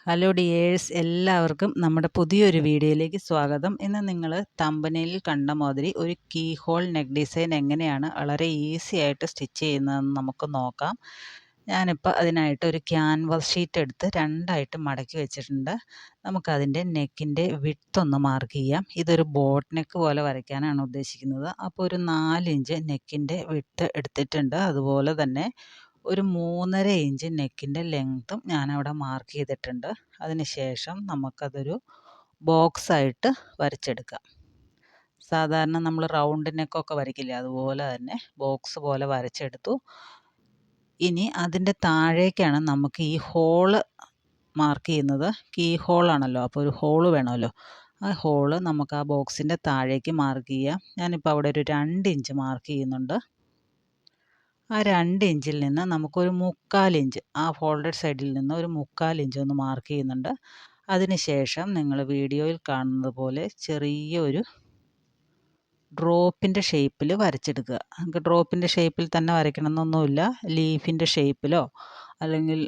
Hello dears, എല്ലാവർക്കും നമ്മുടെ പുതിയൊരു വീഡിയോയിലേക്ക് സ്വാഗതം. ഇന്ന് നിങ്ങൾ തമ്പനയിലിൽ കണ്ട മാതിരി ഒരു കീ ഹോൾ നെക്ക് ഡിസൈൻ എങ്ങനെയാണ് വളരെ ഈസി ആയിട്ട് സ്റ്റിച്ച് ചെയ്യുന്നതെന്ന് നമുക്ക് നോക്കാം. ഞാനിപ്പോൾ അതിനായിട്ട് ഒരു ക്യാൻവാസ് ഷീറ്റ് എടുത്ത് രണ്ടായിട്ട് മടക്കി വെച്ചിട്ടുണ്ട്. നമുക്കതിൻ്റെ നെക്കിൻ്റെ വിഡ്ത്ത് ഒന്ന് മാർക്ക് ചെയ്യാം. ഇതൊരു ബോട്ട് നെക്ക് പോലെ വരയ്ക്കാനാണ് ഉദ്ദേശിക്കുന്നത്. അപ്പോൾ ഒരു 4 ഇഞ്ച് നെക്കിൻ്റെ വിഡ്ത്ത് എടുത്തിട്ടുണ്ട്. അതുപോലെ തന്നെ ഒരു 3.5 ഇഞ്ച് നെക്കിൻ്റെ ലെങ്ത്തും ഞാനവിടെ മാർക്ക് ചെയ്തിട്ടുണ്ട്. അതിനുശേഷം നമുക്കതൊരു ബോക്സായിട്ട് വരച്ചെടുക്കാം. സാധാരണ നമ്മൾ റൗണ്ട് നെക്കൊക്കെ വരയ്ക്കില്ലേ, അതുപോലെ തന്നെ ബോക്സ് പോലെ വരച്ചെടുത്തു. ഇനി അതിൻ്റെ താഴേക്കാണ് നമുക്ക് ഈ ഹോള് മാർക്ക് ചെയ്യുന്നത്. കീ ഹോളാണല്ലോ, അപ്പോൾ ഒരു ഹോള് വേണമല്ലോ. ആ ഹോള് നമുക്ക് ആ ബോക്സിൻ്റെ താഴേക്ക് മാർക്ക് ചെയ്യാം. ഞാനിപ്പോൾ അവിടെ ഒരു 2 ഇഞ്ച് മാർക്ക് ചെയ്യുന്നുണ്ട്. ആ 2 ഇഞ്ചിൽ നിന്ന് നമുക്കൊരു 3/4 ഇഞ്ച്, ആ ഫോൾഡഡ് സൈഡിൽ നിന്ന് ഒരു 3/4 ഇഞ്ച് ഒന്ന് മാർക്ക് ചെയ്യുന്നുണ്ട്. അതിനുശേഷം നിങ്ങൾ വീഡിയോയിൽ കാണുന്നത് പോലെ ചെറിയൊരു ഡ്രോപ്പിൻ്റെ ഷേപ്പിൽ വരച്ചെടുക്കുക. നമുക്ക് ഡ്രോപ്പിൻ്റെ ഷേപ്പിൽ തന്നെ വരയ്ക്കണമെന്നൊന്നുമില്ല. ലീഫിൻ്റെ ഷേപ്പിലോ അല്ലെങ്കിൽ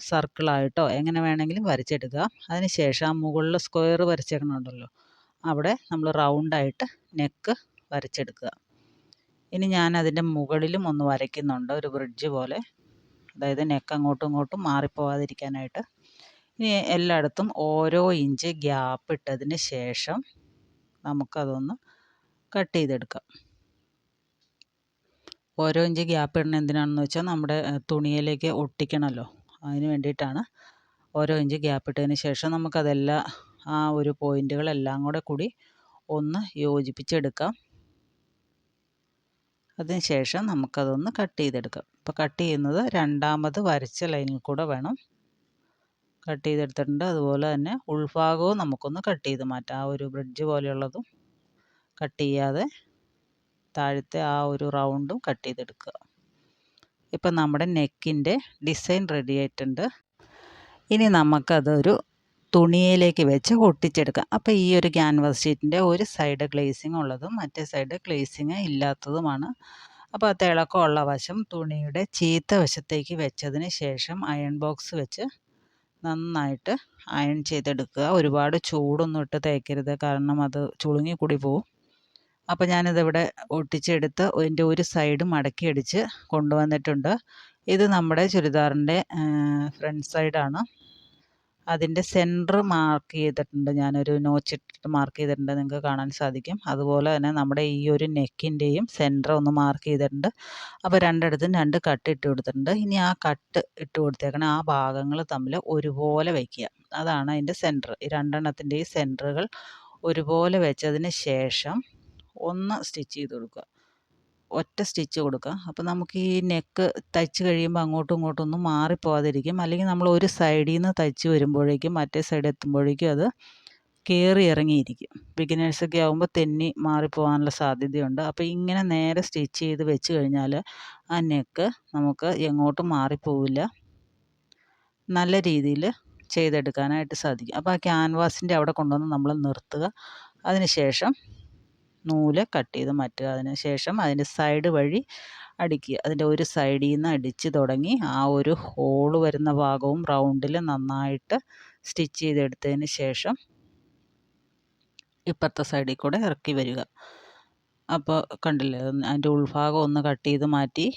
സർക്കിളായിട്ടോ എങ്ങനെ വേണമെങ്കിലും വരച്ചെടുക്കുക. അതിനുശേഷം ആ മുകളിൽ സ്ക്വയർ വരച്ചേക്കണുണ്ടല്ലോ, അവിടെ നമ്മൾ റൗണ്ടായിട്ട് നെക്ക് വരച്ചെടുക്കുക. ഇനി ഞാൻ അതിൻ്റെ മുകളിലും ഒന്ന് വരയ്ക്കുന്നുണ്ട്, ഒരു ബ്രിഡ്ജ് പോലെ, അതായത് നെക്ക് അങ്ങോട്ടും ഇങ്ങോട്ടും മാറിപ്പോവാതിരിക്കാനായിട്ട്. ഇനി എല്ലായിടത്തും ഓരോ ഇഞ്ച് ഗ്യാപ്പ് ഇട്ടതിന് ശേഷം നമുക്കതൊന്ന് കട്ട് ചെയ്തെടുക്കാം. ഓരോ ഇഞ്ച് ഗ്യാപ്പ് ഇടുന്നത് എന്തിനാണെന്ന് വെച്ചാൽ നമ്മുടെ തുണിയിലേക്ക് ഒട്ടിക്കണമല്ലോ, അതിന് വേണ്ടിയിട്ടാണ്. ഓരോ ഇഞ്ച് ഗ്യാപ്പ് ഇട്ടതിന് ശേഷം നമുക്കതെല്ലാം ആ ഒരു പോയിൻറ്റുകളെല്ലാം കൂടി ഒന്ന് യോജിപ്പിച്ചെടുക്കാം. അതിനുശേഷം നമുക്കതൊന്ന് കട്ട് ചെയ്തെടുക്കാം. ഇപ്പോൾ കട്ട് ചെയ്യുന്നത് രണ്ടാമത് വരച്ച ലൈനിൽ കൂടെ വേണം. കട്ട് ചെയ്തെടുത്തിട്ടുണ്ട്. അതുപോലെ തന്നെ ഉൾഭാഗവും നമുക്കൊന്ന് കട്ട് ചെയ്ത് മാറ്റാം. ആ ഒരു ബ്രിഡ്ജ് പോലെയുള്ളതും കട്ട് ചെയ്യാതെ താഴത്തെ ആ ഒരു റൗണ്ടും കട്ട് ചെയ്തെടുക്കുക. ഇപ്പം നമ്മുടെ നെക്കിൻ്റെ ഡിസൈൻ റെഡി ആയിട്ടുണ്ട്. ഇനി നമുക്കതൊരു തുണിയിലേക്ക് വെച്ച് ഒട്ടിച്ചെടുക്കാം. അപ്പോൾ ഈ ഒരു ക്യാൻവാസ് ഷീറ്റിൻ്റെ ഒരു സൈഡ് ഗ്ലേസിങ് ഉള്ളതും മറ്റേ സൈഡ് ഗ്ലേസിങ് ഇല്ലാത്തതുമാണ്. അപ്പോൾ ആ തിളക്കമുള്ള വശം തുണിയുടെ ചീത്ത വശത്തേക്ക് വെച്ചതിന് ശേഷം അയൺ ബോക്സ് വെച്ച് നന്നായിട്ട് അയൺ ചെയ്തെടുക്കുക. ഒരുപാട് ചൂടൊന്നും ഇട്ട് തേക്കരുത്, കാരണം അത് ചുളുങ്ങി കൂടി പോവും. അപ്പോൾ ഞാനിതിവിടെ ഒട്ടിച്ചെടുത്ത് അതിൻ്റെ ഒരു സൈഡ് മടക്കി അടിച്ച് കൊണ്ടുവന്നിട്ടുണ്ട്. ഇത് നമ്മുടെ ചുരിദാറിൻ്റെ ഫ്രണ്ട് സൈഡാണ്. അതിൻ്റെ സെൻറ്റർ മാർക്ക് ചെയ്തിട്ടുണ്ട്, ഞാനൊരു നോച്ചിട്ടിട്ട് മാർക്ക് ചെയ്തിട്ടുണ്ട്, നിങ്ങൾക്ക് കാണാൻ സാധിക്കും. അതുപോലെ തന്നെ നമ്മുടെ ഈ ഒരു നെക്കിൻ്റെയും സെൻറ്റർ ഒന്ന് മാർക്ക് ചെയ്തിട്ടുണ്ട്. അപ്പോൾ രണ്ടിടത്തും 2 കട്ട് ഇട്ട് കൊടുത്തിട്ടുണ്ട്. ഇനി ആ കട്ട് ഇട്ട് കൊടുത്തേക്കണ ആ ഭാഗങ്ങൾ തമ്മിൽ ഒരുപോലെ വയ്ക്കുക. അതാണ് അതിൻ്റെ സെൻറ്റർ. ഈ രണ്ടെണ്ണത്തിൻ്റെയും സെൻറ്ററുകൾ ഒരുപോലെ വെച്ചതിന് ശേഷം ഒന്ന് സ്റ്റിച്ച് ചെയ്ത് കൊടുക്കുക. ഒറ്റ സ്റ്റിച്ച് കൊടുക്കുക. അപ്പോൾ നമുക്ക് ഈ നെക്ക് തയ്ച്ച് കഴിയുമ്പോൾ അങ്ങോട്ടും ഇങ്ങോട്ടും ഒന്നും മാറിപ്പോകാതിരിക്കും. അല്ലെങ്കിൽ നമ്മൾ ഒരു സൈഡിൽ നിന്ന് തയ്ച്ച് വരുമ്പോഴേക്കും മറ്റേ സൈഡ് എത്തുമ്പോഴേക്കും അത് കയറി ഇറങ്ങിയിരിക്കും. ബിഗിനേഴ്സൊക്കെ ആകുമ്പോൾ തെന്നി മാറിപ്പോകാനുള്ള സാധ്യതയുണ്ട്. അപ്പോൾ ഇങ്ങനെ നേരെ സ്റ്റിച്ച് ചെയ്ത് വെച്ച് കഴിഞ്ഞാൽ ആ നെക്ക് നമുക്ക് എങ്ങോട്ടും മാറിപ്പോവില്ല, നല്ല രീതിയിൽ ചെയ്തെടുക്കാനായിട്ട് സാധിക്കും. അപ്പോൾ ആ ക്യാൻവാസിൻ്റെ അവിടെ കൊണ്ടുവന്ന് നമ്മൾ നിർത്തുക. അതിന് ശേഷം നൂല് കട്ട് ചെയ്ത് മാറ്റുക. അതിന് ശേഷം അതിൻ്റെ സൈഡ് വഴി അടിക്കുക. അതിൻ്റെ ഒരു സൈഡിൽ നിന്ന് അടിച്ച് തുടങ്ങി ആ ഒരു ഹോള് വരുന്ന ഭാഗവും റൗണ്ടിൽ നന്നായിട്ട് സ്റ്റിച്ച് ചെയ്തെടുത്തതിന് ശേഷം ഇപ്പുറത്തെ സൈഡിൽ കൂടെ ഇറക്കി വരിക. അപ്പോൾ കണ്ടില്ലേ, അതിൻ്റെ ഉൾഭാഗം ഒന്ന് കട്ട് ചെയ്ത് മാറ്റി,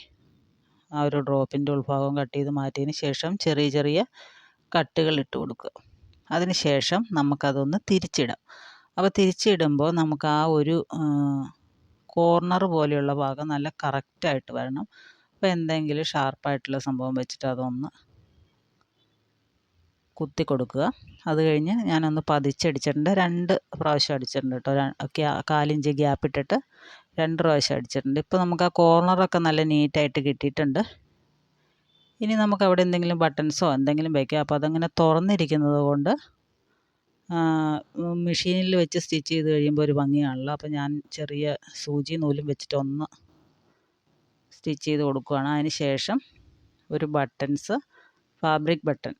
ആ ഒരു ഡ്രോപ്പിൻ്റെ ഉൾഭാഗം കട്ട് ചെയ്ത് മാറ്റിയതിന് ശേഷം ചെറിയ ചെറിയ കട്ടുകൾ ഇട്ട് കൊടുക്കുക. അതിന് ശേഷം നമുക്കതൊന്ന് തിരിച്ചിടാം. അപ്പോൾ തിരിച്ചിടുമ്പോൾ നമുക്ക് ആ ഒരു കോർണർ പോലെയുള്ള ഭാഗം നല്ല കറക്റ്റായിട്ട് വരണം. അപ്പോൾ എന്തെങ്കിലും ഷാർപ്പായിട്ടുള്ള സംഭവം വെച്ചിട്ട് അതൊന്ന് കുത്തി കൊടുക്കുക. അത് കഴിഞ്ഞ് ഞാനൊന്ന് പതിച്ചടിച്ചിട്ടുണ്ട്. 2 പ്രാവശ്യം അടിച്ചിട്ടുണ്ട് കേട്ടോ. 1/4 ഇഞ്ച് ഗ്യാപ്പ് ഇട്ടിട്ട് 2 പ്രാവശ്യം അടിച്ചിട്ടുണ്ട്. ഇപ്പോൾ നമുക്ക് ആ കോർണറൊക്കെ നല്ല നീറ്റായിട്ട് കിട്ടിയിട്ടുണ്ട്. ഇനി നമുക്ക് അവിടെ എന്തെങ്കിലും ബട്ടൺസോ എന്തെങ്കിലും വയ്ക്കാം. അപ്പോൾ അതങ്ങനെ തുറന്നിരിക്കുന്നത് കൊണ്ട് മെഷീനിൽ വെച്ച് സ്റ്റിച്ച് ചെയ്ത് കഴിയുമ്പോൾ ഒരു ഭംഗിയാണല്ലോ. അപ്പോൾ ഞാൻ ചെറിയ സൂചി നൂലും വെച്ചിട്ട് ഒന്ന് സ്റ്റിച്ച് ചെയ്ത് കൊടുക്കുകയാണ്. അതിന് ശേഷം ഒരു ബട്ടൺസ്, ഫാബ്രിക് ബട്ടൺ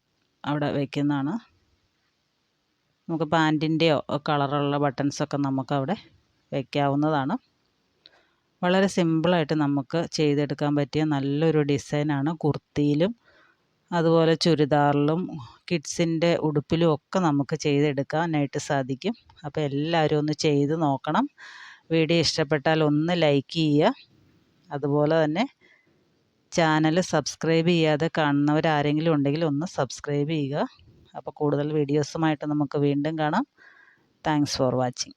അവിടെ വയ്ക്കുന്നതാണ്. നമുക്ക് പാൻറ്റിൻ്റെയോ കളറുള്ള ബട്ടൺസൊക്കെ നമുക്കവിടെ വയ്ക്കാവുന്നതാണ്. വളരെ സിമ്പിളായിട്ട് നമുക്ക് ചെയ്തെടുക്കാൻ പറ്റിയ നല്ലൊരു ഡിസൈനാണ്. കുർത്തിയിലും അതുപോലെ ചുരിദാറിലും കിഡ്സിൻ്റെ ഉടുപ്പിലും ഒക്കെ നമുക്ക് ചെയ്തെടുക്കാനായിട്ട് സാധിക്കും. അപ്പോൾ എല്ലാവരും ഒന്ന് ചെയ്ത് നോക്കണം. വീഡിയോ ഇഷ്ടപ്പെട്ടാൽ ഒന്ന് ലൈക്ക് ചെയ്യുക. അതുപോലെ തന്നെ ചാനൽ സബ്സ്ക്രൈബ് ചെയ്യാതെ കാണുന്നവരാരെങ്കിലും ഉണ്ടെങ്കിൽ ഒന്ന് സബ്സ്ക്രൈബ് ചെയ്യുക. അപ്പോൾ കൂടുതൽ വീഡിയോസുമായിട്ട് നമുക്ക് വീണ്ടും കാണാം. Thanks for watching.